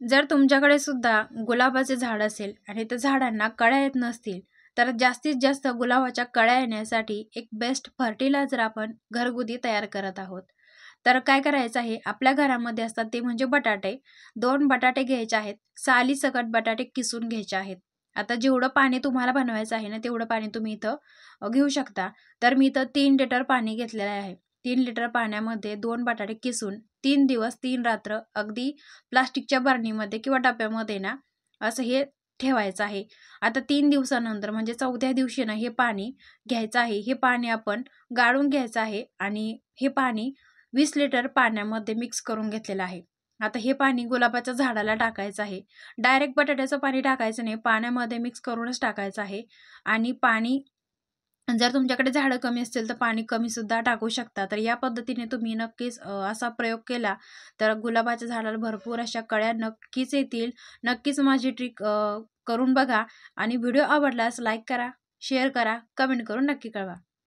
जर तुमच्याकडे सुद्धा गुलाबाचे झाड असेल आणि त्या झाडांना कळ्या येत नसतील, तर जास्तीत जास्त गुलाबाच्या कळ्या येण्यासाठी एक बेस्ट फर्टिलायझर आपण घरगुती तयार करत आहोत. तर काय करायचं आहे, आपल्या घरामध्ये असतात ते म्हणजे बटाटे. 2 बटाटे घ्यायचे आहेत. सालीसकट बटाटे किसून घ्यायचे आहेत. आता जेवढं पाणी तुम्हाला बनवायचं आहे ना, तेवढं पाणी तुम्ही इथं घेऊ शकता. तर मी इथं 3 लिटर पाणी घेतलेलं आहे. 3 लिटर पाण्यामध्ये 2 बटाटे किसून 3 दिवस 3 रात्र अगदी प्लास्टिकच्या बरणीमध्ये किंवा डब्यामध्ये ना असं हे ठेवायचं आहे. आता 3 दिवसानंतर म्हणजे 4थ्या दिवशी ना हे पाणी घ्यायचं आहे. हे पाणी आपण गाळून घ्यायचं आहे आणि हे पाणी 20 लिटर पाण्यामध्ये मिक्स करून घेतलेलं आहे. आता हे पाणी गुलाबाच्या झाडाला टाकायचं आहे. डायरेक्ट बटाट्याचं पाणी टाकायचं नाही, पाण्यामध्ये मिक्स करूनच टाकायचं आहे. आणि पाणी जर तुमच्याकडे झाडं कमी असतील तर पाणी कमी सुद्धा टाकू शकता. तर या पद्धतीने तुम्ही नक्कीच असा प्रयोग केला तर गुलाबाच्या झाडाला भरपूर अशा कळ्या नक्कीच येतील. नक्कीच माझी ट्रिक करून बघा आणि व्हिडिओ आवडल्यास लाईक करा, शेअर करा, कमेंट करून नक्की कळवा.